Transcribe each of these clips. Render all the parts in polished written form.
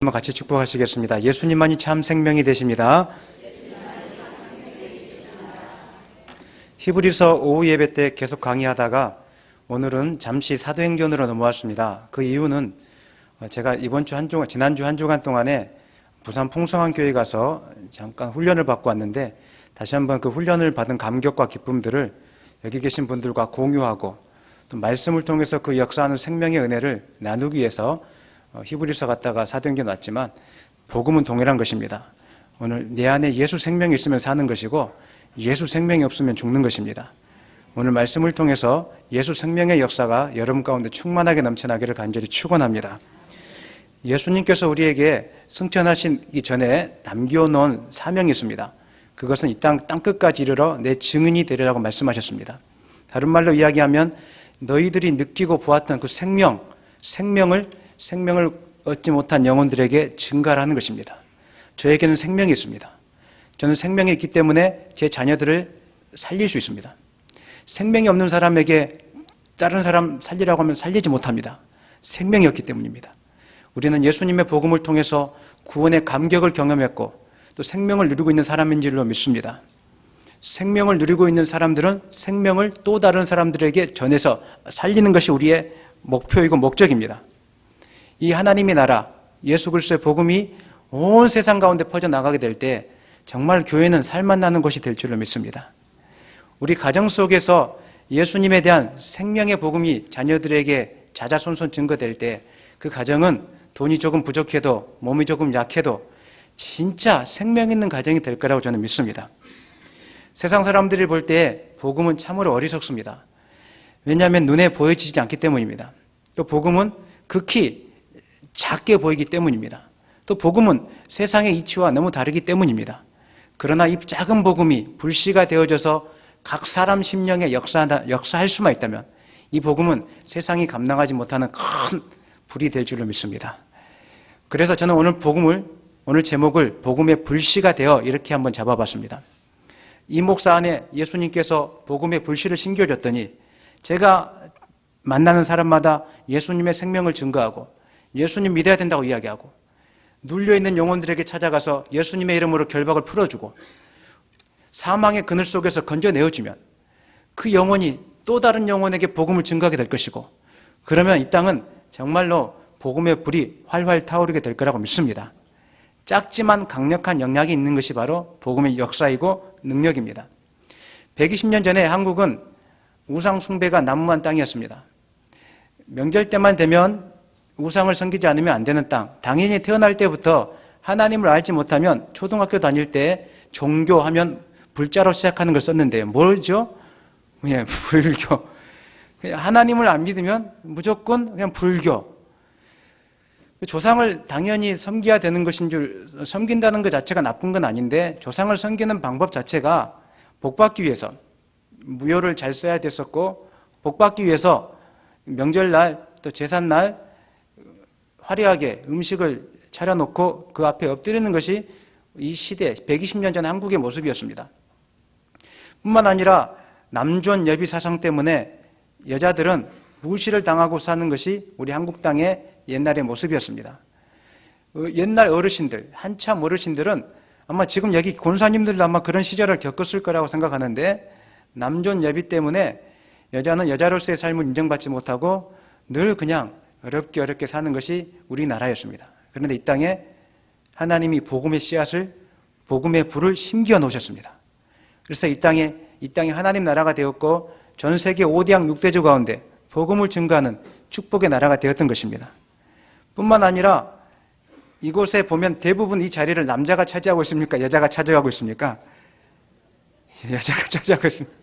한번 같이 축복하시겠습니다. 예수님만이 참 생명이 되십니다. 히브리서 오후 예배 때 계속 강의하다가 오늘은 잠시 사도행전으로 넘어왔습니다. 그 이유는 제가 지난주 한 주간 동안에 부산 풍성한교회 가서 잠깐 훈련을 받고 왔는데 다시 한번 그 훈련을 받은 감격과 기쁨들을 여기 계신 분들과 공유하고 또 말씀을 통해서 그 역사하는 생명의 은혜를 나누기 위해서 히브리서 갔다가 사도행전 왔지만 복음은 동일한 것입니다. 오늘 내 안에 예수 생명이 있으면 사는 것이고 예수 생명이 없으면 죽는 것입니다. 오늘 말씀을 통해서 예수 생명의 역사가 여러분 가운데 충만하게 넘쳐나기를 간절히 축원합니다. 예수님께서 우리에게 승천하시기 전에 남겨놓은 사명이 있습니다. 그것은 이 땅 끝까지 이르러 내 증인이 되리라고 말씀하셨습니다. 다른 말로 이야기하면 너희들이 느끼고 보았던 그 생명을 얻지 못한 영혼들에게 증가하는 것입니다. 저에게는 생명이 있습니다. 저는 생명이 있기 때문에 제 자녀들을 살릴 수 있습니다. 생명이 없는 사람에게 다른 사람 살리라고 하면 살리지 못합니다. 생명이 없기 때문입니다. 우리는 예수님의 복음을 통해서 구원의 감격을 경험했고 또 생명을 누리고 있는 사람인 줄로 믿습니다. 생명을 누리고 있는 사람들은 생명을 또 다른 사람들에게 전해서 살리는 것이 우리의 목표이고 목적입니다. 이 하나님의 나라, 예수 그리스도의 복음이 온 세상 가운데 퍼져나가게 될 때 정말 교회는 살맛나는 곳이 될 줄로 믿습니다. 우리 가정 속에서 예수님에 대한 생명의 복음이 자녀들에게 자자손손 증거될 때 그 가정은 돈이 조금 부족해도 몸이 조금 약해도 진짜 생명 있는 가정이 될 거라고 저는 믿습니다. 세상 사람들이 볼 때 복음은 참으로 어리석습니다. 왜냐하면 눈에 보여지지 않기 때문입니다. 또 복음은 극히 작게 보이기 때문입니다. 또 복음은 세상의 이치와 너무 다르기 때문입니다. 그러나 이 작은 복음이 불씨가 되어져서 각 사람 심령에 역사할 수만 있다면 이 복음은 세상이 감당하지 못하는 큰 불이 될 줄로 믿습니다. 그래서 저는 오늘 제목을 복음의 불씨가 되어 이렇게 한번 잡아봤습니다. 이 목사 안에 예수님께서 복음의 불씨를 심겨줬더니 제가 만나는 사람마다 예수님의 생명을 증거하고 예수님 믿어야 된다고 이야기하고 눌려있는 영혼들에게 찾아가서 예수님의 이름으로 결박을 풀어주고 사망의 그늘 속에서 건져내어주면 그 영혼이 또 다른 영혼에게 복음을 증거하게 될 것이고 그러면 이 땅은 정말로 복음의 불이 활활 타오르게 될 거라고 믿습니다. 작지만 강력한 영향이 있는 것이 바로 복음의 역사이고 능력입니다. 120년 전에 한국은 우상 숭배가 난무한 땅이었습니다. 명절 때만 되면 우상을 섬기지 않으면 안 되는 땅. 당연히 태어날 때부터 하나님을 알지 못하면 초등학교 다닐 때 종교하면 불자로 시작하는 걸 썼는데요. 뭐죠? 예, 불교. 하나님을 안 믿으면 무조건 그냥 불교. 조상을 당연히 섬겨야 되는 것인 줄, 섬긴다는 것 자체가 나쁜 건 아닌데 조상을 섬기는 방법 자체가 복받기 위해서 무효를 잘 써야 됐었고 복받기 위해서 명절날 또 제삿날 화려하게 음식을 차려놓고 그 앞에 엎드리는 것이 이 시대 120년 전 한국의 모습이었습니다. 뿐만 아니라 남존 여비 사상 때문에 여자들은 무시를 당하고 사는 것이 우리 한국 땅의 옛날의 모습이었습니다. 옛날 어르신들, 한참 어르신들은 아마 지금 여기 권사님들도 아마 그런 시절을 겪었을 거라고 생각하는데 남존 여비 때문에 여자는 여자로서의 삶을 인정받지 못하고 늘 그냥 어렵게 사는 것이 우리나라였습니다. 그런데 이 땅에 하나님이 복음의 씨앗을, 복음의 불을 심겨 놓으셨습니다. 그래서 이 땅에 하나님 나라가 되었고 전 세계 5대양 6대주 가운데 복음을 증거하는 축복의 나라가 되었던 것입니다. 뿐만 아니라 이곳에 보면 대부분 이 자리를 남자가 차지하고 있습니까? 여자가 차지하고 있습니까? 여자가 차지하고 있습니다.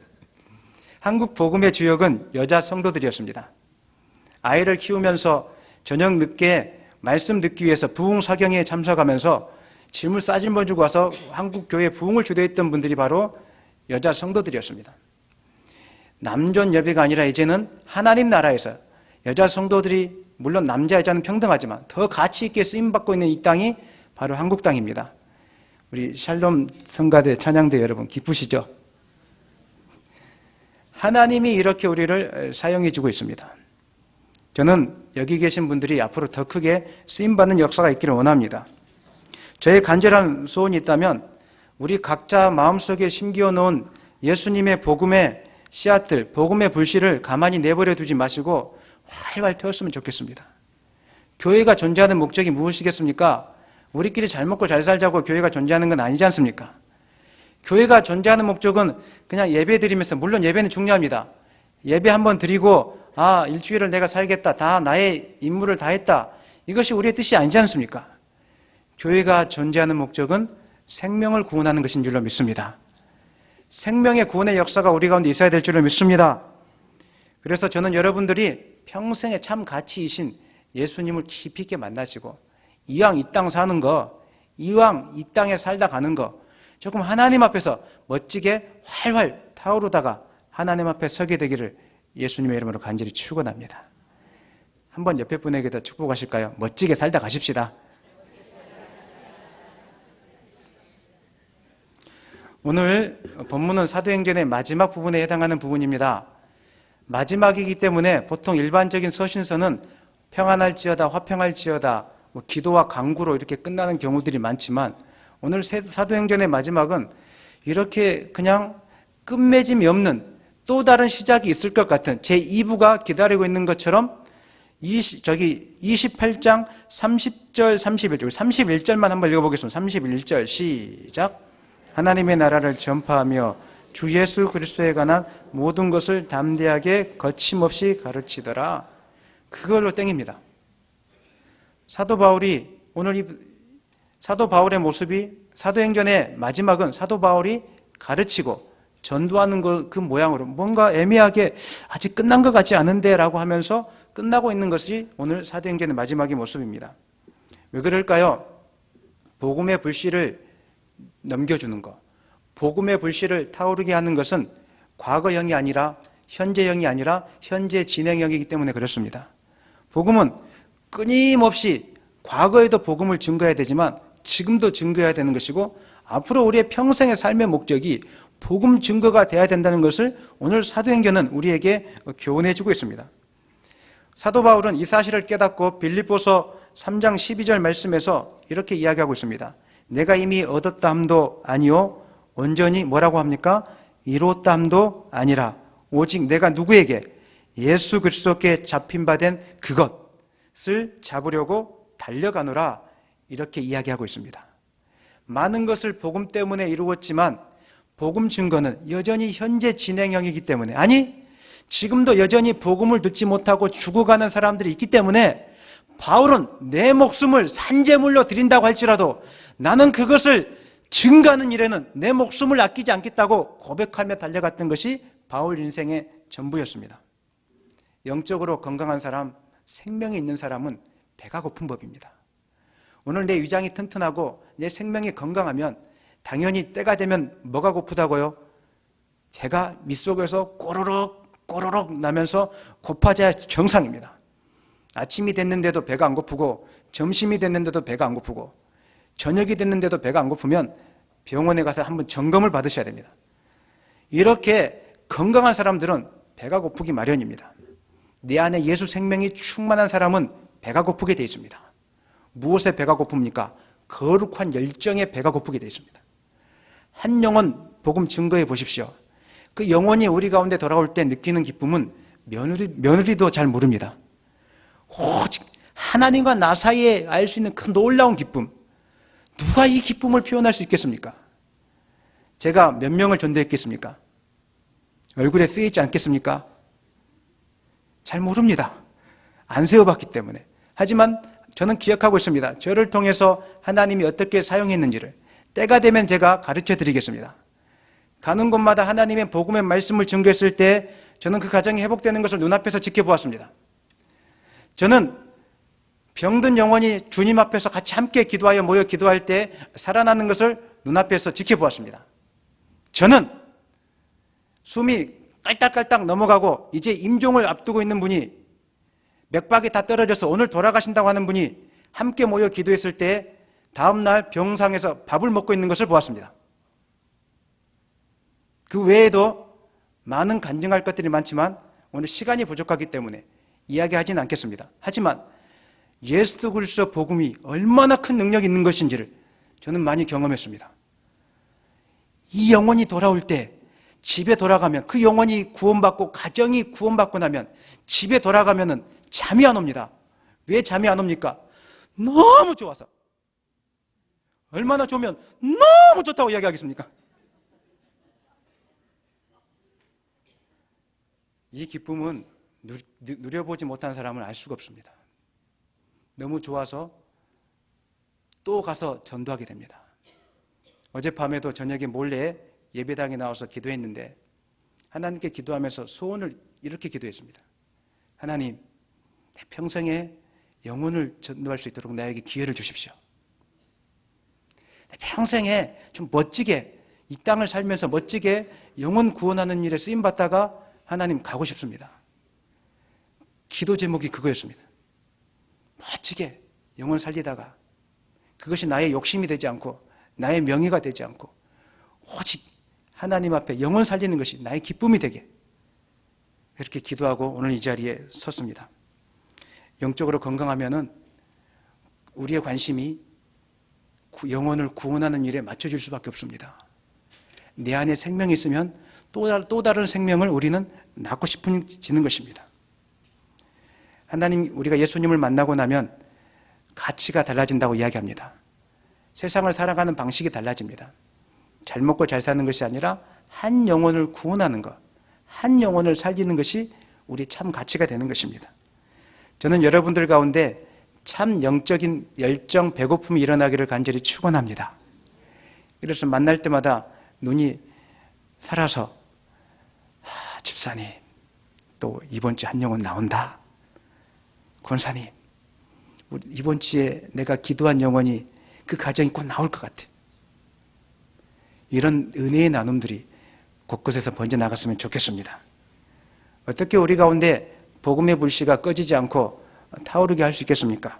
한국 복음의 주역은 여자 성도들이었습니다. 아이를 키우면서 저녁 늦게 말씀 듣기 위해서 부흥사경회에 참석하면서 짐을 싸질머주고 와서 한국 교회에 부흥을 주도했던 분들이 바로 여자 성도들이었습니다. 남존 여비가 아니라 이제는 하나님 나라에서 여자 성도들이 물론 남자 여자는 평등하지만 더 가치 있게 쓰임받고 있는 이 땅이 바로 한국 땅입니다. 우리 샬롬 성가대 찬양대 여러분 기쁘시죠? 하나님이 이렇게 우리를 사용해 주고 있습니다. 저는 여기 계신 분들이 앞으로 더 크게 쓰임받는 역사가 있기를 원합니다. 저의 간절한 소원이 있다면 우리 각자 마음속에 심기어 놓은 예수님의 복음의 씨앗들, 복음의 불씨를 가만히 내버려 두지 마시고 활활 태웠으면 좋겠습니다. 교회가 존재하는 목적이 무엇이겠습니까? 우리끼리 잘 먹고 잘 살자고 교회가 존재하는 건 아니지 않습니까? 교회가 존재하는 목적은 그냥 예배 드리면서, 물론 예배는 중요합니다. 예배 한번 드리고 일주일을 내가 살겠다, 다 나의 임무를 다 했다, 이것이 우리의 뜻이 아니지 않습니까? 교회가 존재하는 목적은 생명을 구원하는 것인 줄로 믿습니다. 생명의 구원의 역사가 우리 가운데 있어야 될 줄로 믿습니다. 그래서 저는 여러분들이 평생에 참 가치이신 예수님을 깊이 있게 만나시고 이왕 이 땅 사는 거, 이왕 이 땅에 살다 가는 거 조금 하나님 앞에서 멋지게 활활 타오르다가 하나님 앞에 서게 되기를 예수님의 이름으로 간절히 축원합니다. 한번 옆에 분에게도 축복하실까요? 멋지게 살다 가십시다. 오늘 본문은 사도행전의 마지막 부분에 해당하는 부분입니다. 마지막이기 때문에 보통 일반적인 서신서는 평안할지어다, 화평할지어다, 기도와 간구로 이렇게 끝나는 경우들이 많지만 오늘 사도행전의 마지막은 이렇게 그냥 끝맺음이 없는 또 다른 시작이 있을 것 같은 제2부가 기다리고 있는 것처럼 28장 30절, 31절, 31절만 한번 읽어보겠습니다. 31절 시작. 하나님의 나라를 전파하며 주 예수 그리스도에 관한 모든 것을 담대하게 거침없이 가르치더라. 그걸로 땡입니다. 사도 바울이 오늘 사도 바울의 모습이 사도행전의 마지막은 사도 바울이 가르치고 전도하는 그 모양으로 뭔가 애매하게 아직 끝난 것 같지 않은데 라고 하면서 끝나고 있는 것이 오늘 사도행전의 마지막의 모습입니다. 왜 그럴까요? 복음의 불씨를 넘겨주는 것, 복음의 불씨를 타오르게 하는 것은 과거형이 아니라 현재형이 아니라 현재 진행형이기 때문에 그렇습니다. 복음은 끊임없이 과거에도 복음을 증거해야 되지만 지금도 증거해야 되는 것이고 앞으로 우리의 평생의 삶의 목적이 복음 증거가 되어야 된다는 것을 오늘 사도행전은 우리에게 교훈해 주고 있습니다. 사도 바울은 이 사실을 깨닫고 빌립보서 3장 12절 말씀에서 이렇게 이야기하고 있습니다. 내가 이미 얻었다 함도 아니요 온전히 뭐라고 합니까? 이뤘다 함도 아니라 오직 내가 누구에게? 예수 그리스도께 잡힌 바 된 그것을 잡으려고 달려가노라, 이렇게 이야기하고 있습니다. 많은 것을 복음 때문에 이루었지만 복음 증거는 여전히 현재 진행형이기 때문에, 아니 지금도 여전히 복음을 듣지 못하고 죽어가는 사람들이 있기 때문에 바울은 내 목숨을 산재물로 드린다고 할지라도 나는 그것을 증거하는 일에는 내 목숨을 아끼지 않겠다고 고백하며 달려갔던 것이 바울 인생의 전부였습니다. 영적으로 건강한 사람, 생명이 있는 사람은 배가 고픈 법입니다. 오늘 내 위장이 튼튼하고 내 생명이 건강하면 당연히 때가 되면 뭐가 고프다고요? 배가 밑속에서 꼬르륵 꼬르륵 나면서 고파져야 정상입니다. 아침이 됐는데도 배가 안 고프고 점심이 됐는데도 배가 안 고프고 저녁이 됐는데도 배가 안 고프면 병원에 가서 한번 점검을 받으셔야 됩니다. 이렇게 건강한 사람들은 배가 고프기 마련입니다. 내 안에 예수 생명이 충만한 사람은 배가 고프게 되어 있습니다. 무엇에 배가 고픕니까? 거룩한 열정에 배가 고프게 되어 있습니다. 한 영혼 복음 증거해 보십시오. 그 영혼이 우리 가운데 돌아올 때 느끼는 기쁨은 며느리도 잘 모릅니다. 오직 하나님과 나 사이에 알 수 있는 그 놀라운 기쁨, 누가 이 기쁨을 표현할 수 있겠습니까? 제가 몇 명을 전도했겠습니까? 얼굴에 쓰이지 않겠습니까? 잘 모릅니다. 안 세워봤기 때문에. 하지만 저는 기억하고 있습니다. 저를 통해서 하나님이 어떻게 사용했는지를 때가 되면 제가 가르쳐 드리겠습니다. 가는 곳마다 하나님의 복음의 말씀을 증거했을 때 저는 그 가정이 회복되는 것을 눈앞에서 지켜보았습니다. 저는 병든 영혼이 주님 앞에서 같이 함께 기도하여 모여 기도할 때 살아나는 것을 눈앞에서 지켜보았습니다. 저는 숨이 깔딱깔딱 넘어가고 이제 임종을 앞두고 있는 분이 맥박이 다 떨어져서 오늘 돌아가신다고 하는 분이 함께 모여 기도했을 때 다음날 병상에서 밥을 먹고 있는 것을 보았습니다. 그 외에도 많은 간증할 것들이 많지만 오늘 시간이 부족하기 때문에 이야기하지는 않겠습니다. 하지만 예수 그리스도 복음이 얼마나 큰 능력이 있는 것인지를 저는 많이 경험했습니다. 이 영혼이 돌아올 때 집에 돌아가면, 그 영혼이 구원받고 가정이 구원받고 나면 집에 돌아가면 잠이 안 옵니다. 왜 잠이 안 옵니까? 너무 좋아서. 얼마나 좋으면 너무 좋다고 이야기하겠습니까? 이 기쁨은 누려보지 못한 사람은 알 수가 없습니다. 너무 좋아서 또 가서 전도하게 됩니다. 어젯밤에도 저녁에 몰래 예배당에 나와서 기도했는데 하나님께 기도하면서 소원을 이렇게 기도했습니다. 하나님, 내 평생에 영혼을 전도할 수 있도록 나에게 기회를 주십시오. 내 평생에 좀 멋지게 이 땅을 살면서 멋지게 영혼 구원하는 일에 쓰임받다가 하나님 가고 싶습니다. 기도 제목이 그거였습니다. 멋지게 영혼을 살리다가 그것이 나의 욕심이 되지 않고 나의 명예가 되지 않고 오직 하나님 앞에 영혼 살리는 것이 나의 기쁨이 되게, 그렇게 기도하고 오늘 이 자리에 섰습니다. 영적으로 건강하면은 우리의 관심이 영혼을 구원하는 일에 맞춰질 수밖에 없습니다. 내 안에 생명이 있으면 또 다른 생명을 우리는 낳고 싶어지는 것입니다. 하나님, 우리가 예수님을 만나고 나면 가치가 달라진다고 이야기합니다. 세상을 살아가는 방식이 달라집니다. 잘 먹고 잘 사는 것이 아니라 한 영혼을 구원하는 것, 한 영혼을 살리는 것이 우리 참 가치가 되는 것입니다. 저는 여러분들 가운데 참 영적인 열정, 배고픔이 일어나기를 간절히 축원합니다. 그래서 만날 때마다 눈이 살아서 집사님, 또 이번 주에 한 영혼 나온다. 권사님, 이번 주에 내가 기도한 영혼이 그 가정이 곧 나올 것 같아. 이런 은혜의 나눔들이 곳곳에서 번져나갔으면 좋겠습니다. 어떻게 우리 가운데 복음의 불씨가 꺼지지 않고 타오르게 할 수 있겠습니까?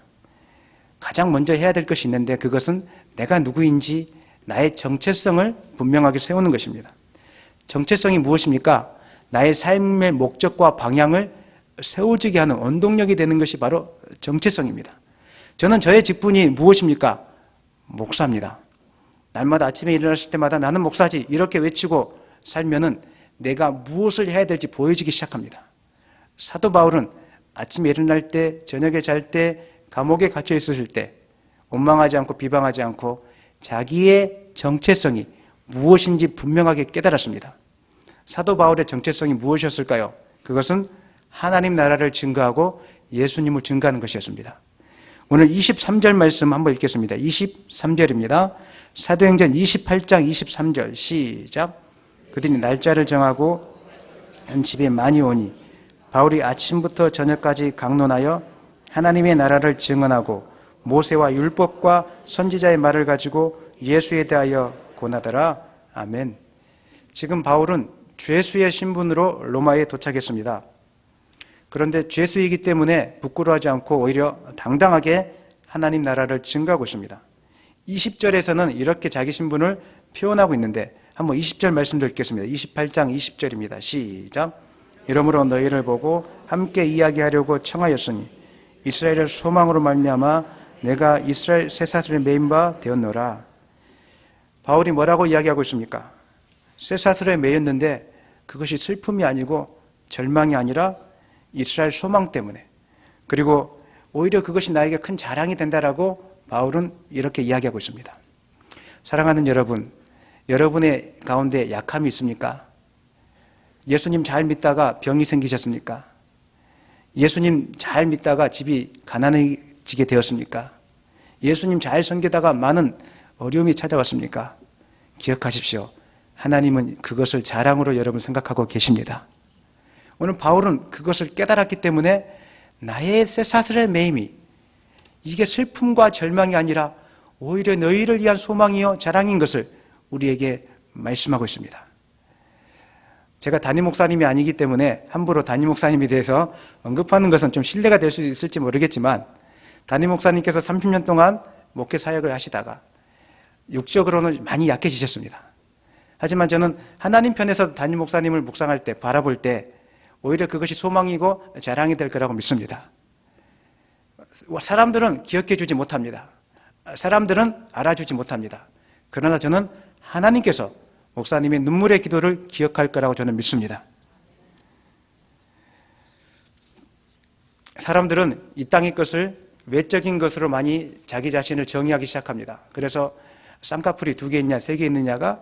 가장 먼저 해야 될 것이 있는데 그것은 내가 누구인지 나의 정체성을 분명하게 세우는 것입니다. 정체성이 무엇입니까? 나의 삶의 목적과 방향을 세워지게 하는 원동력이 되는 것이 바로 정체성입니다. 저는 저의 직분이 무엇입니까? 목사입니다. 날마다 아침에 일어났을 때마다 나는 목사지 이렇게 외치고 살면은 내가 무엇을 해야 될지 보여지기 시작합니다. 사도 바울은 아침에 일어날 때, 저녁에 잘 때, 감옥에 갇혀 있었을 때 원망하지 않고 비방하지 않고 자기의 정체성이 무엇인지 분명하게 깨달았습니다. 사도 바울의 정체성이 무엇이었을까요? 그것은 하나님 나라를 증거하고 예수님을 증거하는 것이었습니다. 오늘 23절 말씀 한번 읽겠습니다. 23절입니다. 사도행전 28장 23절 시작. 그들이 날짜를 정하고 한 집에 많이 오니 바울이 아침부터 저녁까지 강론하여 하나님의 나라를 증언하고 모세와 율법과 선지자의 말을 가지고 예수에 대하여 권하더라. 아멘. 지금 바울은 죄수의 신분으로 로마에 도착했습니다. 그런데 죄수이기 때문에 부끄러워하지 않고 오히려 당당하게 하나님 나라를 증거하고 있습니다. 20절에서는 이렇게 자기 신분을 표현하고 있는데 한번 20절 말씀도 읽겠습니다. 28장 20절입니다. 시작. 이러므로 너희를 보고 함께 이야기하려고 청하였으니 이스라엘의 소망으로 말미암아 내가 이스라엘 쇠사슬에 매인 바 되었노라. 바울이 뭐라고 이야기하고 있습니까? 쇠사슬에 매였는데 그것이 슬픔이 아니고 절망이 아니라 이스라엘 소망 때문에, 그리고 오히려 그것이 나에게 큰 자랑이 된다라고 바울은 이렇게 이야기하고 있습니다. 사랑하는 여러분, 여러분의 가운데 약함이 있습니까? 예수님 잘 믿다가 병이 생기셨습니까? 예수님 잘 믿다가 집이 가난해지게 되었습니까? 예수님 잘 섬기다가 많은 어려움이 찾아왔습니까? 기억하십시오. 하나님은 그것을 자랑으로 여러분 생각하고 계십니다. 오늘 바울은 그것을 깨달았기 때문에 나의 쇠사슬의 매임이 이게 슬픔과 절망이 아니라 오히려 너희를 위한 소망이요 자랑인 것을 우리에게 말씀하고 있습니다. 제가 담임 목사님이 아니기 때문에 함부로 담임 목사님에 대해서 언급하는 것은 좀 신뢰가 될 수 있을지 모르겠지만, 담임 목사님께서 30년 동안 목회 사역을 하시다가 육적으로는 많이 약해지셨습니다. 하지만 저는 하나님 편에서 담임 목사님을 묵상할 때, 바라볼 때 오히려 그것이 소망이고 자랑이 될 거라고 믿습니다. 사람들은 기억해 주지 못합니다. 사람들은 알아주지 못합니다. 그러나 저는 하나님께서 목사님의 눈물의 기도를 기억할 거라고 저는 믿습니다. 사람들은 이 땅의 것을 외적인 것으로 많이 자기 자신을 정의하기 시작합니다. 그래서 쌍꺼풀이 2개 있냐 3개 있느냐가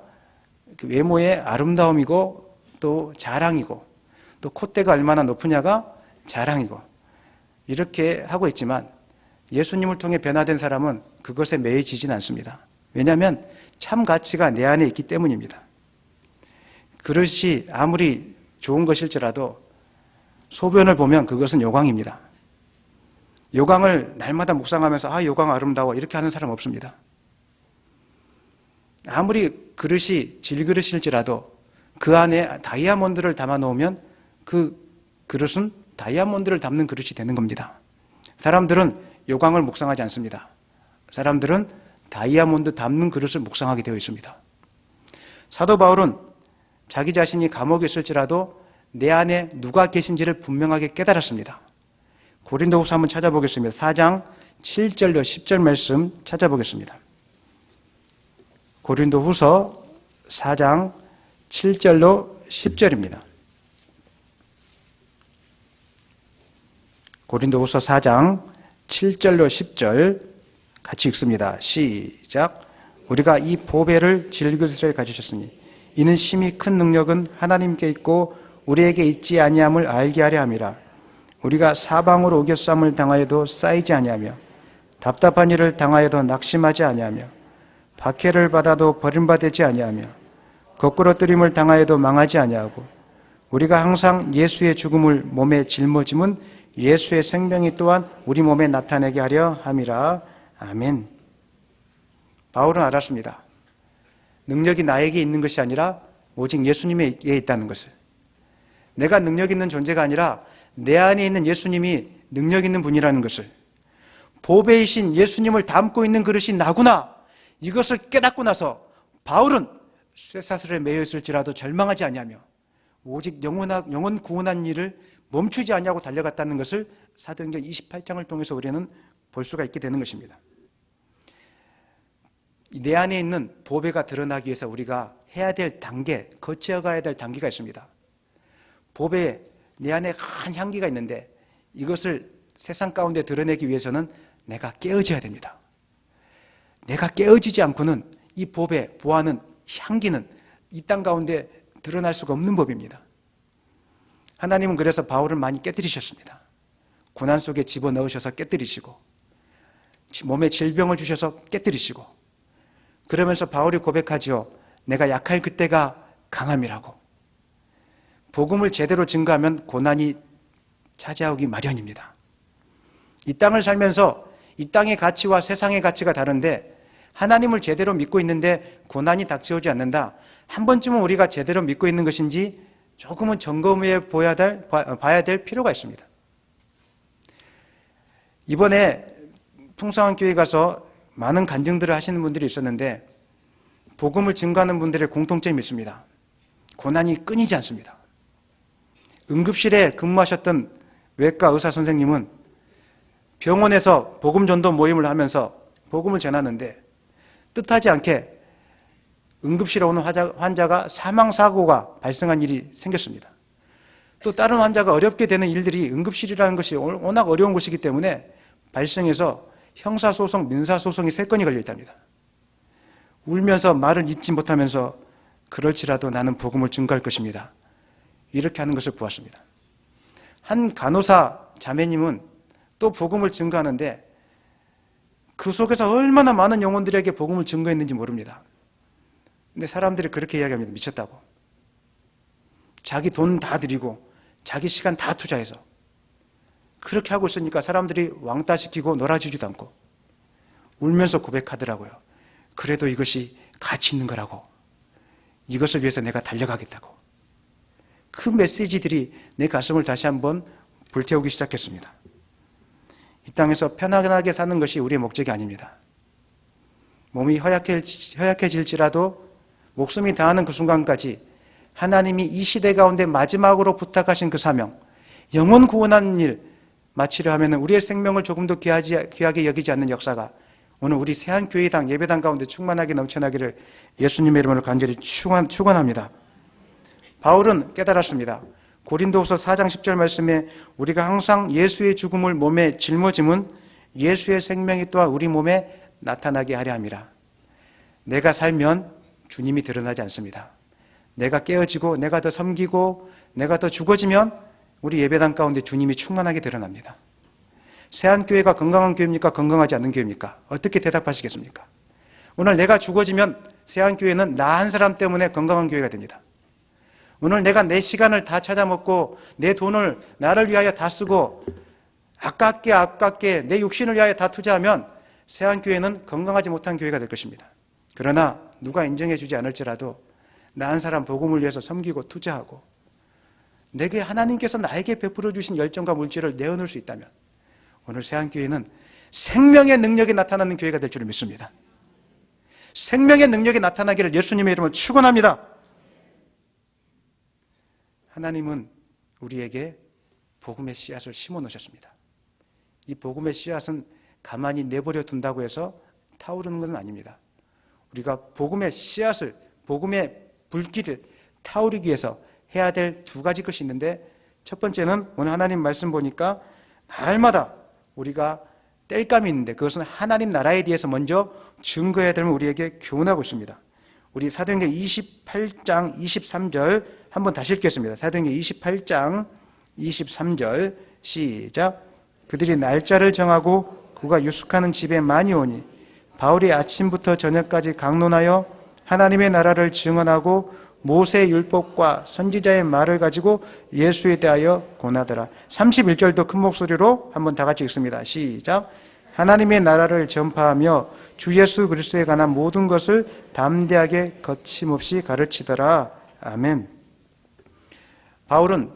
그 외모의 아름다움이고 또 자랑이고 또 콧대가 얼마나 높으냐가 자랑이고 이렇게 하고 있지만 예수님을 통해 변화된 사람은 그것에 매이지진 않습니다. 왜냐하면 참 가치가 내 안에 있기 때문입니다. 그릇이 아무리 좋은 것일지라도 소변을 보면 그것은 요광입니다. 요광을 날마다 묵상하면서 요광 아름다워 이렇게 하는 사람 없습니다. 아무리 그릇이 질그릇일지라도 그 안에 다이아몬드를 담아 놓으면 그 그릇은 다이아몬드를 담는 그릇이 되는 겁니다. 사람들은 요광을 묵상하지 않습니다. 사람들은 다이아몬드 담는 그릇을 묵상하게 되어 있습니다. 사도 바울은 자기 자신이 감옥에 있을지라도 내 안에 누가 계신지를 분명하게 깨달았습니다. 고린도후서 한번 찾아보겠습니다. 4장 7절로 10절 말씀 찾아보겠습니다. 고린도후서 4장 7절로 10절입니다. 고린도후서 4장 7절로 10절 같이 읽습니다. 시작. 우리가 이 보배를 질그릇에 가지셨으니 이는 심히 큰 능력은 하나님께 있고 우리에게 있지 아니함을 알게 하려 함이라. 우리가 사방으로 우겨쌈을 당하여도 쌓이지 아니하며 답답한 일을 당하여도 낙심하지 아니하며 박해를 받아도 버림받지 아니하며 거꾸로 뜨림을 당하여도 망하지 아니하고 우리가 항상 예수의 죽음을 몸에 짊어짐은 예수의 생명이 또한 우리 몸에 나타내게 하려 함이라. 아멘. 바울은 알았습니다. 능력이 나에게 있는 것이 아니라 오직 예수님에게 있다는 것을. 내가 능력 있는 존재가 아니라 내 안에 있는 예수님이 능력 있는 분이라는 것을. 보배이신 예수님을 담고 있는 그릇이 나구나. 이것을 깨닫고 나서 바울은 쇠사슬에 매여 있을지라도 절망하지 아니하며 오직 영혼 구원한 일을 멈추지 아니하고 달려갔다는 것을 사도행전 28장을 통해서 우리는 볼 수가 있게 되는 것입니다. 내 안에 있는 보배가 드러나기 위해서 우리가 해야 될 단계, 거쳐가야 될 단계가 있습니다. 보배에 내 안에 한 향기가 있는데 이것을 세상 가운데 드러내기 위해서는 내가 깨어져야 됩니다. 내가 깨어지지 않고는 이 보배, 보아는 향기는 이 땅 가운데 드러날 수가 없는 법입니다. 하나님은 그래서 바울을 많이 깨뜨리셨습니다. 고난 속에 집어넣으셔서 깨뜨리시고 몸에 질병을 주셔서 깨뜨리시고 그러면서 바울이 고백하지요. 내가 약할 그때가 강함이라고. 복음을 제대로 증거하면 고난이 찾아오기 마련입니다. 이 땅을 살면서 이 땅의 가치와 세상의 가치가 다른데 하나님을 제대로 믿고 있는데 고난이 닥쳐오지 않는다. 한 번쯤은 우리가 제대로 믿고 있는 것인지 조금은 점검해 봐야 될 필요가 있습니다. 이번에 풍성한 교회 가서 많은 간증들을 하시는 분들이 있었는데 복음을 증거하는 분들의 공통점이 있습니다. 고난이 끊이지 않습니다. 응급실에 근무하셨던 외과 의사 선생님은 병원에서 복음 전도 모임을 하면서 복음을 전하는데 뜻하지 않게 응급실에 오는 환자가 사망사고가 발생한 일이 생겼습니다. 또 다른 환자가 어렵게 되는 일들이 응급실이라는 것이 워낙 어려운 곳이기 때문에 발생해서 형사소송, 민사소송이 3건이 걸려있답니다. 울면서 말을 잇지 못하면서 그럴지라도 나는 복음을 증거할 것입니다. 이렇게 하는 것을 보았습니다. 한 간호사 자매님은 또 복음을 증거하는데 그 속에서 얼마나 많은 영혼들에게 복음을 증거했는지 모릅니다. 근데 사람들이 그렇게 이야기합니다. 미쳤다고. 자기 돈 다 들이고 자기 시간 다 투자해서 그렇게 하고 있으니까 사람들이 왕따시키고 놀아주지도 않고 울면서 고백하더라고요. 그래도 이것이 가치 있는 거라고. 이것을 위해서 내가 달려가겠다고. 그 메시지들이 내 가슴을 다시 한번 불태우기 시작했습니다. 이 땅에서 편안하게 사는 것이 우리의 목적이 아닙니다. 몸이 허약해질지라도 목숨이 다하는 그 순간까지 하나님이 이 시대 가운데 마지막으로 부탁하신 그 사명, 영혼 구원하는 일 마치려 하면 우리의 생명을 조금 더 귀하게 여기지 않는 역사가 오늘 우리 세안교회당 예배당 가운데 충만하게 넘쳐나기를 예수님의 이름으로 간절히 축원합니다. 바울은 깨달았습니다. 고린도후서 4장 10절 말씀에 우리가 항상 예수의 죽음을 몸에 짊어짐은 예수의 생명이 또한 우리 몸에 나타나게 하려 함이라. 내가 살면 주님이 드러나지 않습니다. 내가 깨어지고 내가 더 섬기고 내가 더 죽어지면 우리 예배당 가운데 주님이 충만하게 드러납니다. 세안교회가 건강한 교회입니까? 건강하지 않는 교회입니까? 어떻게 대답하시겠습니까? 오늘 내가 죽어지면 세안교회는 나 한 사람 때문에 건강한 교회가 됩니다. 오늘 내가 내 시간을 다 찾아먹고 내 돈을 나를 위하여 다 쓰고 아깝게 내 육신을 위하여 다 투자하면 세안교회는 건강하지 못한 교회가 될 것입니다. 그러나 누가 인정해 주지 않을지라도 나 한 사람 복음을 위해서 섬기고 투자하고 내게 하나님께서 나에게 베풀어 주신 열정과 물질을 내어놓을 수 있다면 오늘 세안교회는 생명의 능력이 나타나는 교회가 될 줄을 믿습니다. 생명의 능력이 나타나기를 예수님의 이름으로 축원합니다. 하나님은 우리에게 복음의 씨앗을 심어 놓으셨습니다. 이 복음의 씨앗은 가만히 내버려 둔다고 해서 타오르는 것은 아닙니다. 우리가 복음의 씨앗을, 복음의 불길을 타오르기 위해서 해야 될 두 가지 것이 있는데 첫 번째는 오늘 하나님 말씀 보니까 날마다 우리가 땔감이 있는데 그것은 하나님 나라에 대해서 먼저 증거해야 되면 우리에게 교훈하고 있습니다. 우리 사도행전 28장 23절 한번 다시 읽겠습니다. 사도행전 28장 23절 시작. 그들이 날짜를 정하고 그가 유숙하는 집에 많이 오니 바울이 아침부터 저녁까지 강론하여 하나님의 나라를 증언하고 모세의 율법과 선지자의 말을 가지고 예수에 대하여 권하더라. 31절도 큰 목소리로 한번 다 같이 읽습니다. 시작. 하나님의 나라를 전파하며 주 예수 그리스도에 관한 모든 것을 담대하게 거침없이 가르치더라. 아멘. 바울은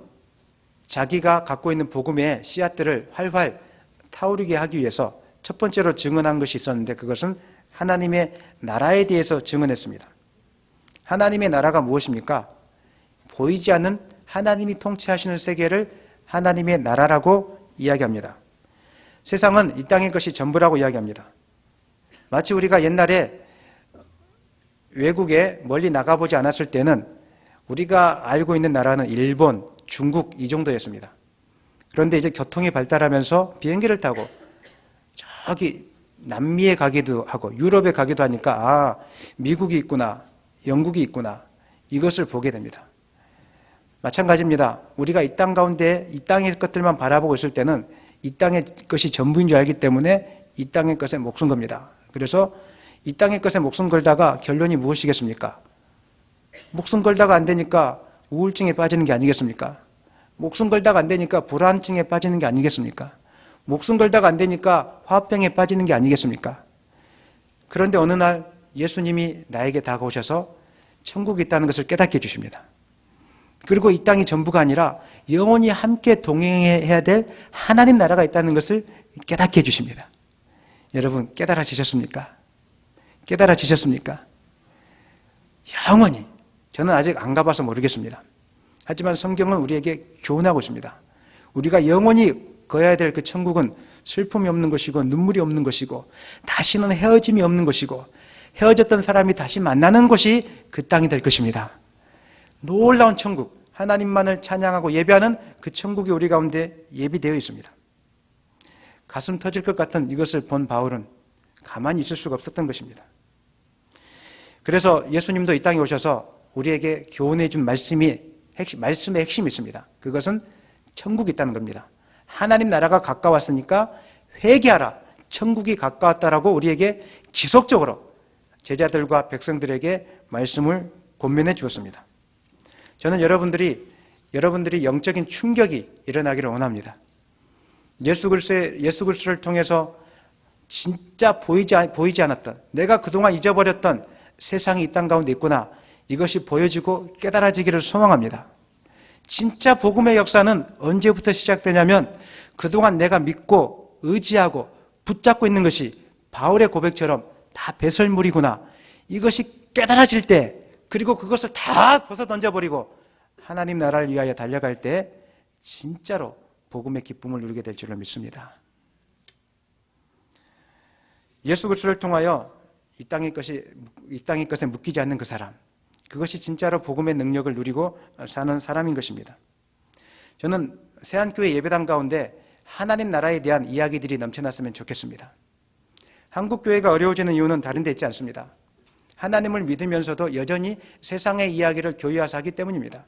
자기가 갖고 있는 복음의 씨앗들을 활활 타오르게 하기 위해서 첫 번째로 증언한 것이 있었는데 그것은 하나님의 나라에 대해서 증언했습니다. 하나님의 나라가 무엇입니까? 보이지 않는 하나님이 통치하시는 세계를 하나님의 나라라고 이야기합니다. 세상은 이 땅의 것이 전부라고 이야기합니다. 마치 우리가 옛날에 외국에 멀리 나가보지 않았을 때는 우리가 알고 있는 나라는 일본, 중국 이 정도였습니다. 그런데 이제 교통이 발달하면서 비행기를 타고 저기 남미에 가기도 하고 유럽에 가기도 하니까 미국이 있구나, 영국이 있구나 이것을 보게 됩니다. 마찬가지입니다. 우리가 이 땅 가운데 이 땅의 것들만 바라보고 있을 때는 이 땅의 것이 전부인 줄 알기 때문에 이 땅의 것에 목숨 겁니다. 그래서 이 땅의 것에 목숨 걸다가 결론이 무엇이겠습니까? 목숨 걸다가 안 되니까 우울증에 빠지는 게 아니겠습니까? 목숨 걸다가 안 되니까 불안증에 빠지는 게 아니겠습니까? 목숨 걸다가 안 되니까 화병에 빠지는 게 아니겠습니까? 그런데 어느 날 예수님이 나에게 다가오셔서 천국이 있다는 것을 깨닫게 해주십니다. 그리고 이 땅이 전부가 아니라 영원히 함께 동행해야 될 하나님 나라가 있다는 것을 깨닫게 해주십니다. 여러분 깨달아지셨습니까? 깨달아지셨습니까? 영원히. 저는 아직 안 가봐서 모르겠습니다. 하지만 성경은 우리에게 교훈하고 있습니다. 우리가 영원히 거해야 될 그 천국은 슬픔이 없는 것이고 눈물이 없는 것이고 다시는 헤어짐이 없는 것이고 헤어졌던 사람이 다시 만나는 곳이 그 땅이 될 것입니다. 놀라운 천국, 하나님만을 찬양하고 예배하는 그 천국이 우리 가운데 예비되어 있습니다. 가슴 터질 것 같은 이것을 본 바울은 가만히 있을 수가 없었던 것입니다. 그래서 예수님도 이 땅에 오셔서 우리에게 교훈해 준 말씀의 핵심이 있습니다. 그것은 천국이 있다는 겁니다. 하나님 나라가 가까웠으니까 회개하라. 천국이 가까웠다라고 우리에게 지속적으로 제자들과 백성들에게 말씀을 권면해 주었습니다. 저는 여러분들이 영적인 충격이 일어나기를 원합니다. 예수 그리스도를 통해서 진짜 보이지 않았던, 내가 그동안 잊어버렸던 세상이 이 땅 가운데 있구나, 이것이 보여지고 깨달아지기를 소망합니다. 진짜 복음의 역사는 언제부터 시작되냐면 그동안 내가 믿고 의지하고 붙잡고 있는 것이 바울의 고백처럼 다 배설물이구나, 이것이 깨달아질 때 그리고 그것을 다 벗어 던져버리고 하나님 나라를 위하여 달려갈 때 진짜로 복음의 기쁨을 누리게 될 줄을 믿습니다. 예수 그리스도를 통하여 이 땅의 것에 묶이지 않는 그 사람, 그것이 진짜로 복음의 능력을 누리고 사는 사람인 것입니다. 저는 세안교회 예배당 가운데 하나님 나라에 대한 이야기들이 넘쳐났으면 좋겠습니다. 한국 교회가 어려워지는 이유는 다른 데 있지 않습니다. 하나님을 믿으면서도 여전히 세상의 이야기를 교회화해서 하기 때문입니다.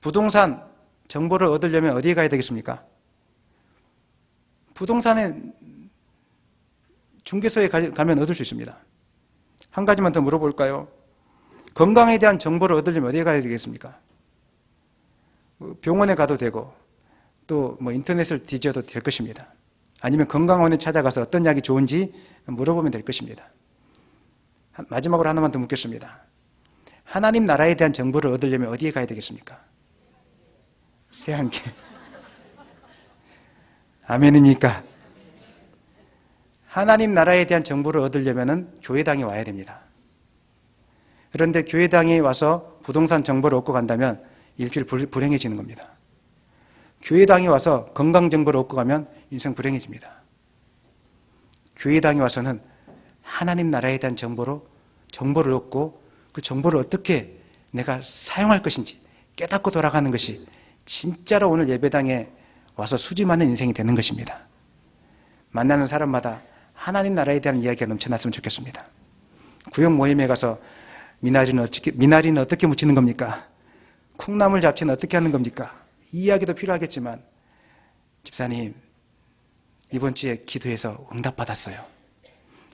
부동산 정보를 얻으려면 어디에 가야 되겠습니까? 부동산의 중개소에 가면 얻을 수 있습니다. 한 가지만 더 물어볼까요? 건강에 대한 정보를 얻으려면 어디에 가야 되겠습니까? 병원에 가도 되고 또 인터넷을 뒤져도 될 것입니다. 아니면 건강원에 찾아가서 어떤 약이 좋은지 물어보면 될 것입니다. 마지막으로 하나만 더 묻겠습니다. 하나님 나라에 대한 정보를 얻으려면 어디에 가야 되겠습니까? 세안교. 아멘입니까? 하나님 나라에 대한 정보를 얻으려면 교회당에 와야 됩니다. 그런데 교회당에 와서 부동산 정보를 얻고 간다면 일주일 불행해지는 겁니다. 교회당에 와서 건강 정보를 얻고 가면 인생 불행해집니다. 교회당에 와서는 하나님 나라에 대한 정보를 얻고 그 정보를 어떻게 내가 사용할 것인지 깨닫고 돌아가는 것이 진짜로 오늘 예배당에 와서 수집하는 인생이 되는 것입니다. 만나는 사람마다 하나님 나라에 대한 이야기가 넘쳐났으면 좋겠습니다. 구역 모임에 가서 미나리는 어떻게 무치는 겁니까? 콩나물 잡채는 어떻게 하는 겁니까? 이 이야기도 필요하겠지만 집사님 이번 주에 기도해서 응답받았어요.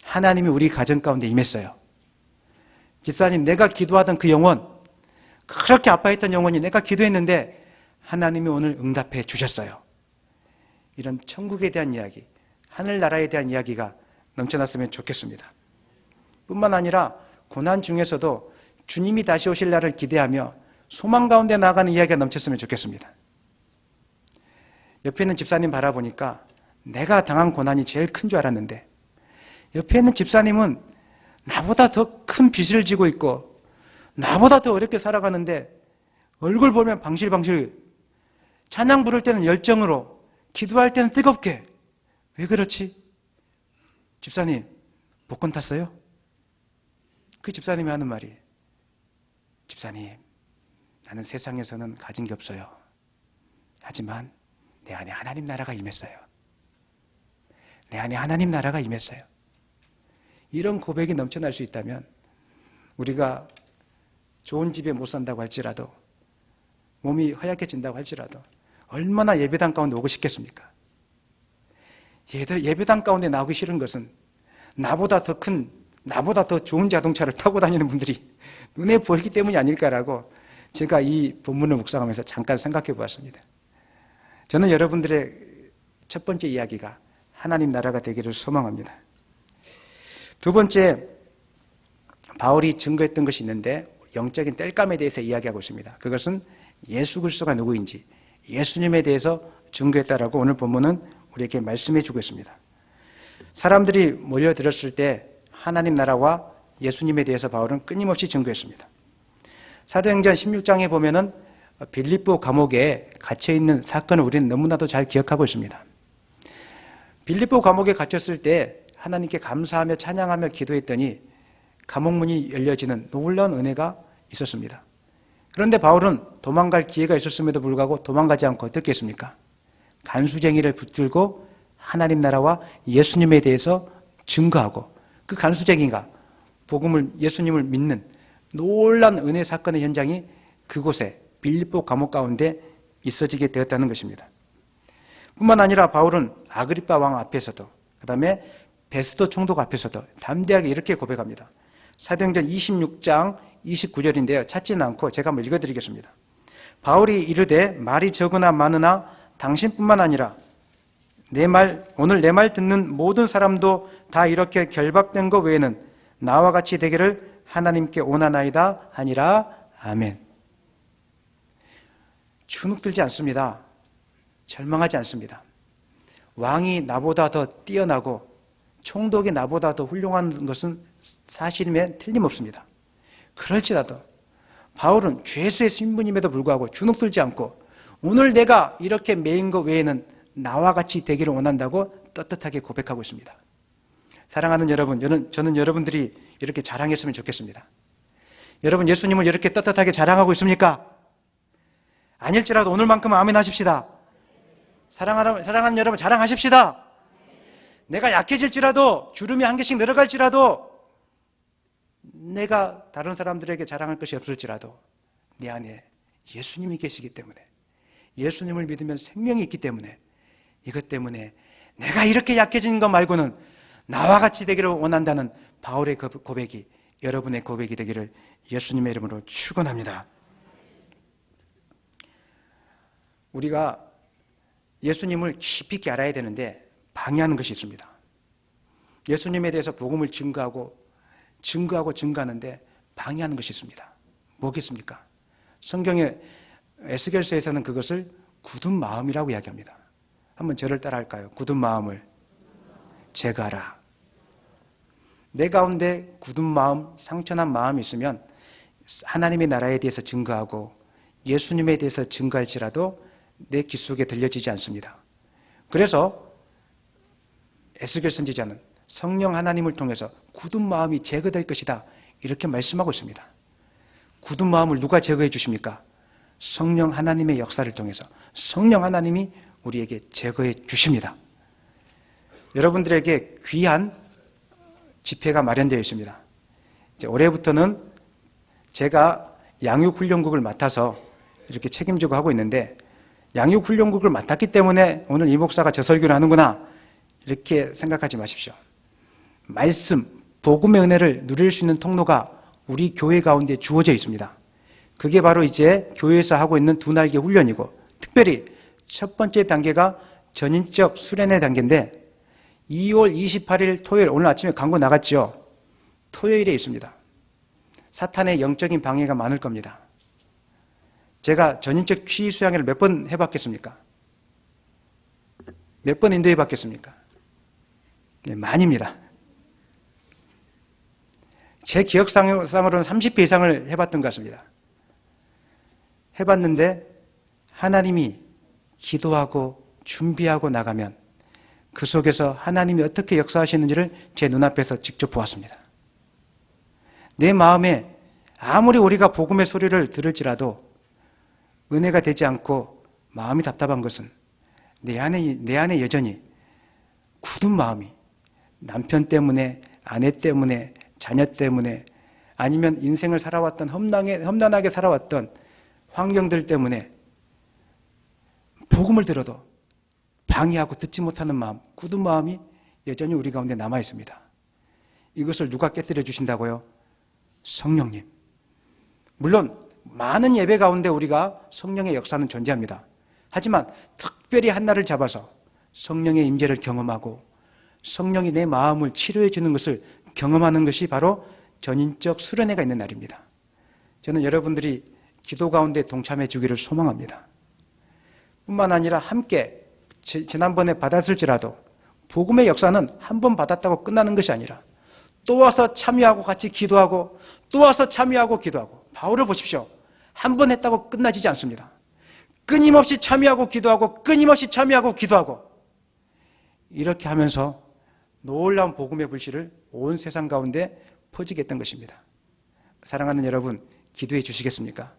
하나님이 우리 가정 가운데 임했어요. 집사님 내가 기도하던 그 영혼, 그렇게 아파했던 영혼이 내가 기도했는데 하나님이 오늘 응답해 주셨어요. 이런 천국에 대한 이야기, 하늘나라에 대한 이야기가 넘쳐났으면 좋겠습니다. 뿐만 아니라 고난 중에서도 주님이 다시 오실 날을 기대하며 소망 가운데 나아가는 이야기가 넘쳤으면 좋겠습니다. 옆에 있는 집사님 바라보니까 내가 당한 고난이 제일 큰 줄 알았는데 옆에 있는 집사님은 나보다 더 큰 빚을 지고 있고 나보다 더 어렵게 살아가는데 얼굴 보면 방실방실, 찬양 부를 때는 열정으로, 기도할 때는 뜨겁게. 왜 그렇지? 집사님 복권 탔어요? 그 집사님이 하는 말이 집사님 나는 세상에서는 가진 게 없어요. 하지만 내 안에 하나님 나라가 임했어요. 내 안에 하나님 나라가 임했어요. 이런 고백이 넘쳐날 수 있다면 우리가 좋은 집에 못 산다고 할지라도 몸이 허약해진다고 할지라도 얼마나 예배당 가운데 오고 싶겠습니까? 예배당 가운데 나오기 싫은 것은 나보다 더 좋은 자동차를 타고 다니는 분들이 눈에 보이기 때문이 아닐까라고 제가 이 본문을 묵상하면서 잠깐 생각해 보았습니다. 저는 여러분들의 첫 번째 이야기가 하나님 나라가 되기를 소망합니다. 두 번째, 바울이 증거했던 것이 있는데 영적인 땔감에 대해서 이야기하고 있습니다. 그것은 예수 그리스도가 누구인지 예수님에 대해서 증거했다라고 오늘 본문은 우리에게 말씀해 주고 있습니다. 사람들이 몰려들었을 때 하나님 나라와 예수님에 대해서 바울은 끊임없이 증거했습니다. 사도행전 16장에 보면은 빌립보 감옥에 갇혀있는 사건을 우리는 너무나도 잘 기억하고 있습니다. 빌립보 감옥에 갇혔을 때 하나님께 감사하며 찬양하며 기도했더니 감옥문이 열려지는 놀라운 은혜가 있었습니다. 그런데 바울은 도망갈 기회가 있었음에도 불구하고 도망가지 않고 어떻게 했습니까? 간수쟁이를 붙들고 하나님 나라와 예수님에 대해서 증거하고 그 간수쟁이가 예수님을 믿는 놀라운 은혜 사건의 현장이 그곳에 빌립보 감옥 가운데 있어지게 되었다는 것입니다. 뿐만 아니라 바울은 아그리빠 왕 앞에서도 그 다음에 베스도 총독 앞에서도 담대하게 이렇게 고백합니다. 사도행전 26장 29절인데요. 찾지는 않고 제가 한번 읽어드리겠습니다. 바울이 이르되 말이 적으나 많으나 당신뿐만 아니라 오늘 내 말 듣는 모든 사람도 다 이렇게 결박된 것 외에는 나와 같이 되기를 하나님께 원하나이다 하니라. 아멘. 주눅들지 않습니다. 절망하지 않습니다. 왕이 나보다 더 뛰어나고 총독이 나보다 더 훌륭한 것은 사실임에 틀림없습니다. 그럴지라도 바울은 죄수의 신분임에도 불구하고 주눅들지 않고 오늘 내가 이렇게 매인 것 외에는 나와 같이 되기를 원한다고 떳떳하게 고백하고 있습니다. 사랑하는 여러분, 저는 여러분들이 이렇게 자랑했으면 좋겠습니다. 여러분, 예수님을 이렇게 떳떳하게 자랑하고 있습니까? 아닐지라도 오늘만큼은 아멘 하십시다. 사랑하는 여러분, 자랑하십시다. 내가 약해질지라도, 주름이 한 개씩 늘어갈지라도, 내가 다른 사람들에게 자랑할 것이 없을지라도 내 안에 예수님이 계시기 때문에, 예수님을 믿으면 생명이 있기 때문에, 이것 때문에 내가 이렇게 약해진 것 말고는 나와 같이 되기를 원한다는 바울의 고백이 여러분의 고백이 되기를 예수님의 이름으로 축원합니다. 우리가 예수님을 깊이 있게 알아야 되는데 방해하는 것이 있습니다. 예수님에 대해서 복음을 증거하는데 방해하는 것이 있습니다. 뭐겠습니까? 성경의 에스겔서에서는 그것을 굳은 마음이라고 이야기합니다. 한번 저를 따라할까요? 굳은 마음을 제거하라. 내 가운데 굳은 마음, 상처난 마음이 있으면 하나님의 나라에 대해서 증거하고 예수님에 대해서 증거할지라도 내 귀 속에 들려지지 않습니다. 그래서 에스겔 선지자는 성령 하나님을 통해서 굳은 마음이 제거될 것이다, 이렇게 말씀하고 있습니다. 굳은 마음을 누가 제거해 주십니까? 성령 하나님의 역사를 통해서 성령 하나님이 우리에게 제거해 주십니다. 여러분들에게 귀한 집회가 마련되어 있습니다. 이제 올해부터는 제가 양육훈련국을 맡아서 이렇게 책임지고 하고 있는데, 양육훈련국을 맡았기 때문에 오늘 이 목사가 저 설교를 하는구나, 이렇게 생각하지 마십시오. 말씀, 복음의 은혜를 누릴 수 있는 통로가 우리 교회 가운데 주어져 있습니다. 그게 바로 이제 교회에서 하고 있는 두 날개 훈련이고, 특별히 첫 번째 단계가 전인적 수련의 단계인데 2월 28일 토요일, 오늘 아침에 광고 나갔죠. 토요일에 있습니다. 사탄의 영적인 방해가 많을 겁니다. 제가 전인적 취의 수양회를 몇 번 해봤겠습니까? 몇 번 인도해 봤겠습니까? 네, 많이입니다. 제 기억상으로는 30회 이상을 해봤던 것 같습니다. 해봤는데 하나님이 기도하고 준비하고 나가면 그 속에서 하나님이 어떻게 역사하시는지를 제 눈앞에서 직접 보았습니다. 내 마음에 아무리 우리가 복음의 소리를 들을지라도 은혜가 되지 않고 마음이 답답한 것은 내 안에 여전히 굳은 마음이 남편 때문에, 아내 때문에, 자녀 때문에, 아니면 인생을 살아왔던 험난하게 살아왔던 환경들 때문에 복음을 들어도 방해하고 듣지 못하는 마음, 굳은 마음이 여전히 우리 가운데 남아 있습니다. 이것을 누가 깨뜨려 주신다고요? 성령님. 물론 많은 예배 가운데 우리가 성령의 역사는 존재합니다. 하지만 특별히 한날을 잡아서 성령의 임재를 경험하고 성령이 내 마음을 치료해 주는 것을 경험하는 것이 바로 전인적 수련회가 있는 날입니다. 저는 여러분들이 기도 가운데 동참해 주기를 소망합니다. 뿐만 아니라 함께 지난번에 받았을지라도 복음의 역사는 한 번 받았다고 끝나는 것이 아니라 또 와서 참여하고 같이 기도하고 또 와서 참여하고 기도하고, 바울을 보십시오. 한 번 했다고 끝나지지 않습니다. 끊임없이 참여하고 기도하고 끊임없이 참여하고 기도하고, 이렇게 하면서 놀라운 복음의 불씨를 온 세상 가운데 퍼지게 했던 것입니다. 사랑하는 여러분, 기도해 주시겠습니까?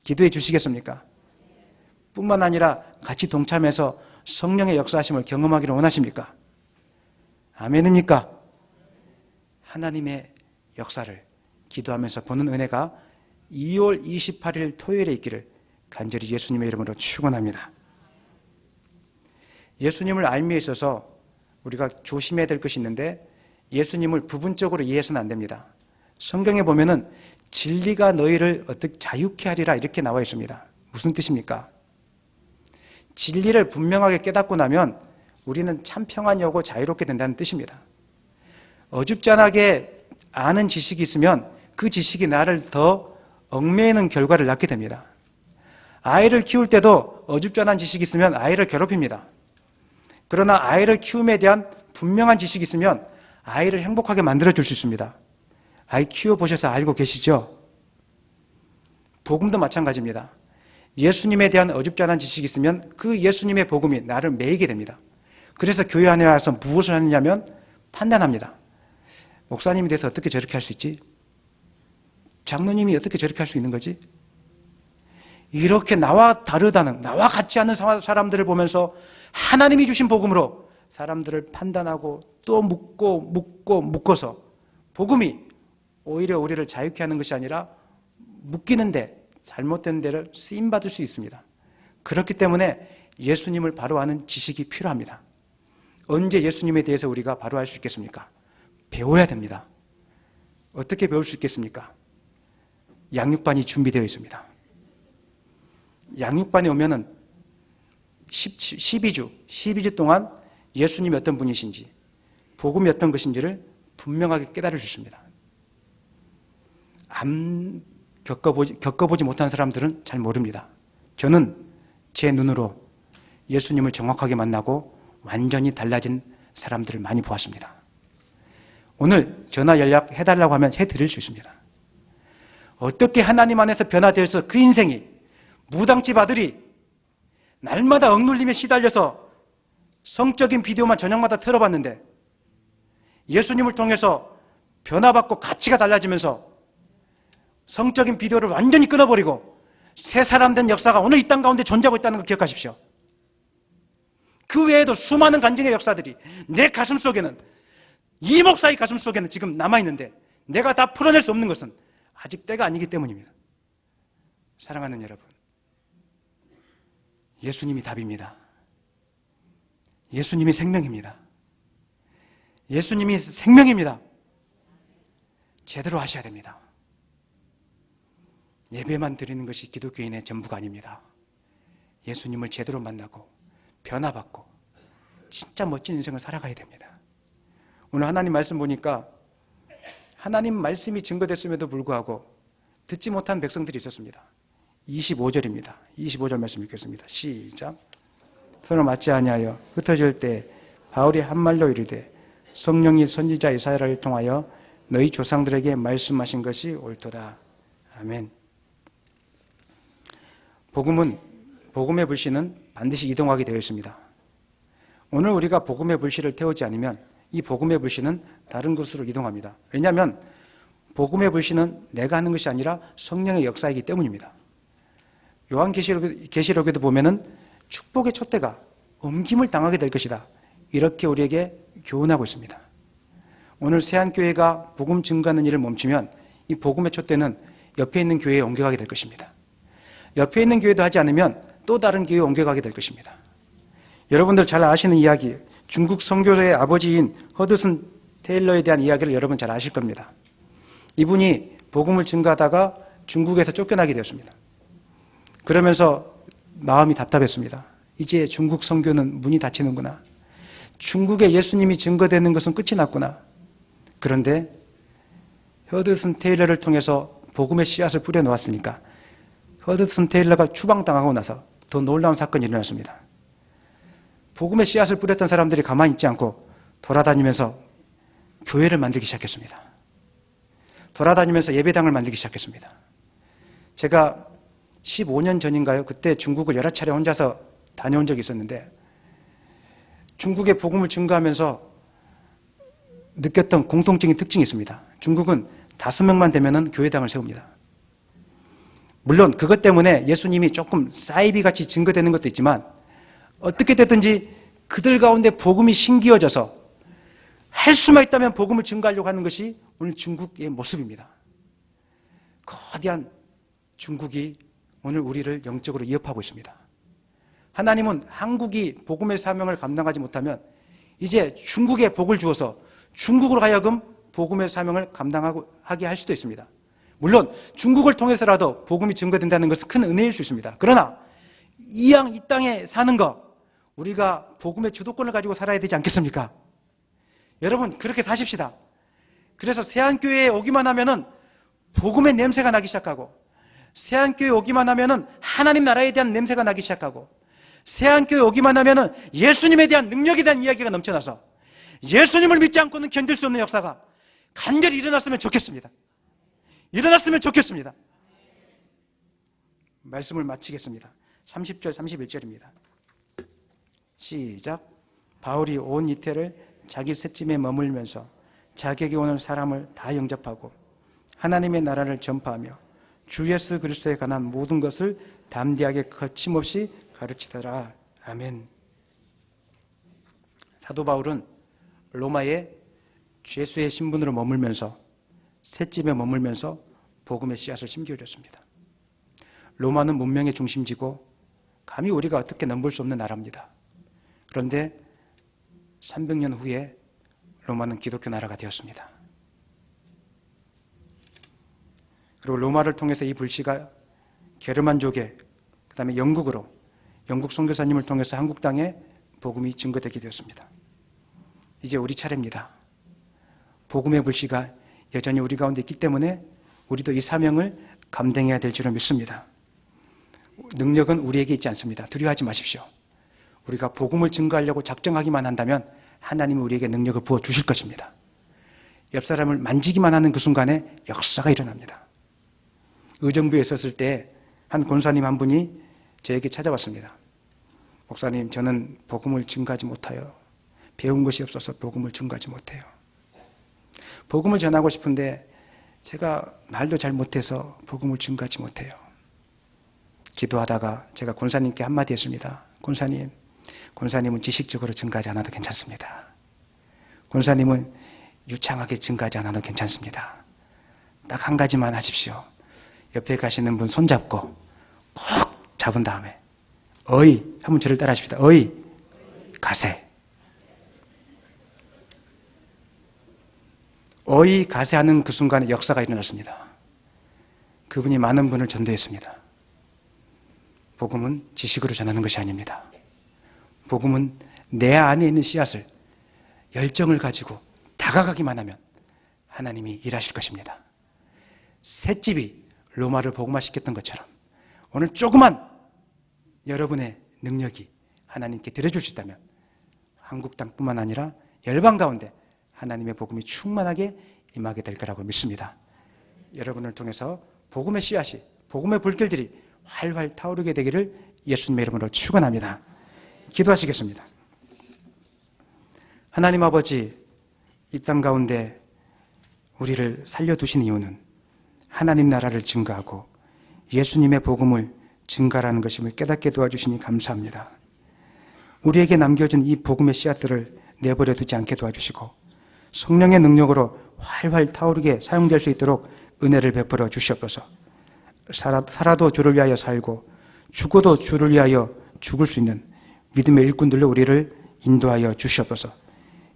기도해 주시겠습니까? 뿐만 아니라 같이 동참해서 성령의 역사하심을 경험하기를 원하십니까? 아멘입니까? 하나님의 역사를 기도하면서 보는 은혜가 2월 28일 토요일에 있기를 간절히 예수님의 이름으로 축원합니다. 예수님을 알미에 있어서 우리가 조심해야 될 것이 있는데, 예수님을 부분적으로 이해해서는 안 됩니다. 성경에 보면은 진리가 너희를 어떻게 자유케 하리라, 이렇게 나와 있습니다. 무슨 뜻입니까? 진리를 분명하게 깨닫고 나면 우리는 참 평안이 오고 자유롭게 된다는 뜻입니다. 어줍잖하게 아는 지식이 있으면 그 지식이 나를 더 얽매이는 결과를 낳게 됩니다. 아이를 키울 때도 어줍잖한 지식이 있으면 아이를 괴롭힙니다. 그러나 아이를 키움에 대한 분명한 지식이 있으면 아이를 행복하게 만들어줄 수 있습니다. 아이 키워보셔서 알고 계시죠? 복음도 마찬가지입니다. 예수님에 대한 어줍잖은 지식이 있으면 그 예수님의 복음이 나를 매이게 됩니다. 그래서 교회 안에 와서 무엇을 하느냐면 판단합니다. 목사님에 대해서 어떻게 저렇게 할 수 있지? 장로님이 어떻게 저렇게 할 수 있는 거지? 이렇게 나와 다르다는, 나와 같지 않은 사람들을 보면서 하나님이 주신 복음으로 사람들을 판단하고 또 묶어서 복음이 오히려 우리를 자유케 하는 것이 아니라 묶이는데 잘못된 데를 쓰임받을 수 있습니다. 그렇기 때문에 예수님을 바로 아는 지식이 필요합니다. 언제 예수님에 대해서 우리가 바로 알 수 있겠습니까? 배워야 됩니다. 어떻게 배울 수 있겠습니까? 양육반이 준비되어 있습니다. 양육반에 오면은 12주 동안 예수님이 어떤 분이신지, 복음이 어떤 것인지를 분명하게 깨달을 수 있습니다. 겪어보지 못한 사람들은 잘 모릅니다. 저는 제 눈으로 예수님을 정확하게 만나고 완전히 달라진 사람들을 많이 보았습니다. 오늘 전화 연락해달라고 하면 해드릴 수 있습니다. 어떻게 하나님 안에서 변화되어서 그 인생이 무당집 아들이 날마다 억눌림에 시달려서 성적인 비디오만 저녁마다 틀어봤는데 예수님을 통해서 변화받고 가치가 달라지면서 성적인 비디오를 완전히 끊어버리고 새 사람 된 역사가 오늘 이 땅 가운데 존재하고 있다는 걸 기억하십시오. 그 외에도 수많은 간증의 역사들이 내 가슴 속에는, 이 목사의 가슴 속에는 지금 남아있는데 내가 다 풀어낼 수 없는 것은 아직 때가 아니기 때문입니다. 사랑하는 여러분, 예수님이 답입니다. 예수님이 생명입니다. 예수님이 생명입니다. 제대로 하셔야 됩니다. 예배만 드리는 것이 기독교인의 전부가 아닙니다. 예수님을 제대로 만나고 변화받고 진짜 멋진 인생을 살아가야 됩니다. 오늘 하나님 말씀 보니까 하나님 말씀이 증거됐음에도 불구하고 듣지 못한 백성들이 있었습니다. 25절입니다. 25절 말씀 읽겠습니다. 시작. 서로 맞지 아니하여 흩어질 때 바울이 한 말로 이르되 성령이 선지자 이사야를 통하여 너희 조상들에게 말씀하신 것이 옳도다. 아멘. 복음의 불씨는 반드시 이동하게 되어 있습니다. 오늘 우리가 복음의 불씨를 태우지 않으면 이 복음의 불씨는 다른 곳으로 이동합니다. 왜냐하면 복음의 불씨는 내가 하는 것이 아니라 성령의 역사이기 때문입니다. 요한계시록에도 보면은 축복의 촛대가 옮김을 당하게 될 것이다. 이렇게 우리에게 교훈하고 있습니다. 오늘 세안교회가 복음 증거하는 일을 멈추면 이 복음의 촛대는 옆에 있는 교회에 옮겨가게 될 것입니다. 옆에 있는 교회도 하지 않으면 또 다른 교회에 옮겨가게 될 것입니다. 여러분들 잘 아시는 이야기, 중국 선교의 아버지인 허드슨 테일러에 대한 이야기를 여러분 잘 아실 겁니다. 이분이 복음을 증거하다가 중국에서 쫓겨나게 되었습니다. 그러면서 마음이 답답했습니다. 이제 중국 선교는 문이 닫히는구나. 중국에 예수님이 증거되는 것은 끝이 났구나. 그런데 허드슨 테일러를 통해서 복음의 씨앗을 뿌려놓았으니까 허드슨 테일러가 추방당하고 나서 더 놀라운 사건이 일어났습니다. 복음의 씨앗을 뿌렸던 사람들이 가만히 있지 않고 돌아다니면서 교회를 만들기 시작했습니다. 돌아다니면서 예배당을 만들기 시작했습니다. 제가 15년 전인가요? 그때 중국을 여러 차례 혼자서 다녀온 적이 있었는데 중국의 복음을 증거하면서 느꼈던 공통적인 특징이 있습니다. 중국은 5명만 되면은 교회당을 세웁니다. 물론 그것 때문에 예수님이 조금 사이비같이 증거되는 것도 있지만 어떻게 됐든지 그들 가운데 복음이 심기어져서 할 수만 있다면 복음을 증거하려고 하는 것이 오늘 중국의 모습입니다. 거대한 중국이 오늘 우리를 영적으로 위협하고 있습니다. 하나님은 한국이 복음의 사명을 감당하지 못하면 이제 중국에 복을 주어서 중국으로 하여금 복음의 사명을 감당하게 할 수도 있습니다. 물론 중국을 통해서라도 복음이 증거된다는 것은 큰 은혜일 수 있습니다. 그러나 이 땅에 사는 것, 우리가 복음의 주도권을 가지고 살아야 되지 않겠습니까? 여러분 그렇게 사십시다. 그래서 세안교회에 오기만 하면은 복음의 냄새가 나기 시작하고, 세안교회에 오기만 하면은 하나님 나라에 대한 냄새가 나기 시작하고, 세안교회에 오기만 하면은 예수님에 대한 능력에 대한 이야기가 넘쳐나서 예수님을 믿지 않고는 견딜 수 없는 역사가 간절히 일어났으면 좋겠습니다. 일어났으면 좋겠습니다. 말씀을 마치겠습니다. 30절 31절입니다. 시작. 바울이 온 이태를 자기 셋짐에 머물면서 자기에게 오는 사람을 다 영접하고 하나님의 나라를 전파하며 주 예수 그리스도에 관한 모든 것을 담대하게 거침없이 가르치더라. 아멘. 사도 바울은 로마에 주 예수의 신분으로 머물면서 셋집에 머물면서 복음의 씨앗을 심겨줬습니다. 로마는 문명의 중심지고 감히 우리가 어떻게 넘볼 수 없는 나라입니다. 그런데 300년 후에 로마는 기독교 나라가 되었습니다. 그리고 로마를 통해서 이 불씨가 게르만족에, 그 다음에 영국으로, 영국 선교사님을 통해서 한국 땅에 복음이 증거되게 되었습니다. 이제 우리 차례입니다. 복음의 불씨가 여전히 우리 가운데 있기 때문에 우리도 이 사명을 감당해야 될 줄을 믿습니다. 능력은 우리에게 있지 않습니다. 두려워하지 마십시오. 우리가 복음을 증거하려고 작정하기만 한다면 하나님은 우리에게 능력을 부어주실 것입니다. 옆 사람을 만지기만 하는 그 순간에 역사가 일어납니다. 의정부에 있었을 때 한 권사님 한 분이 저에게 찾아왔습니다. 목사님, 저는 복음을 증거하지 못해요. 배운 것이 없어서 복음을 증거하지 못해요. 복음을 전하고 싶은데 제가 말도 잘 못해서 복음을 증거하지 못해요. 기도하다가 제가 권사님께 한마디 했습니다. 권사님은 지식적으로 증거하지 않아도 괜찮습니다. 권사님은 유창하게 증거하지 않아도 괜찮습니다. 딱 한 가지만 하십시오. 옆에 가시는 분 손잡고 꼭 잡은 다음에 어이 한번 저를 따라 하십시다. 어이 가세. 어이 가세 하는 그 순간에 역사가 일어났습니다. 그분이 많은 분을 전도했습니다. 복음은 지식으로 전하는 것이 아닙니다. 복음은 내 안에 있는 씨앗을 열정을 가지고 다가가기만 하면 하나님이 일하실 것입니다. 셋집이 로마를 복음화시켰던 것처럼 오늘 조그만 여러분의 능력이 하나님께 드려줄 수 있다면 한국 땅뿐만 아니라 열방 가운데 하나님의 복음이 충만하게 임하게 될 거라고 믿습니다. 여러분을 통해서 복음의 씨앗이, 복음의 불길들이 활활 타오르게 되기를 예수님의 이름으로 축원합니다. 기도하시겠습니다. 하나님 아버지, 이 땅 가운데 우리를 살려두신 이유는 하나님 나라를 증거하고 예수님의 복음을 증가하는 것임을 깨닫게 도와주시니 감사합니다. 우리에게 남겨진 이 복음의 씨앗들을 내버려 두지 않게 도와주시고 성령의 능력으로 활활 타오르게 사용될 수 있도록 은혜를 베풀어 주시옵소서. 살아도 주를 위하여 살고 죽어도 주를 위하여 죽을 수 있는 믿음의 일꾼들로 우리를 인도하여 주시옵소서.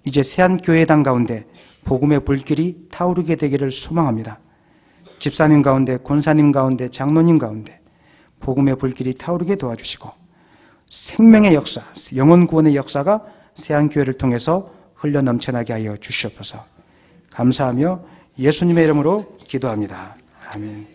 이제 세안교회당 가운데 복음의 불길이 타오르게 되기를 소망합니다. 집사님 가운데, 권사님 가운데, 장로님 가운데 복음의 불길이 타오르게 도와주시고 생명의 역사, 영혼 구원의 역사가 세안교회를 통해서 흘러 넘쳐나게 하여 주시옵소서. 감사하며 예수님의 이름으로 기도합니다. 아멘.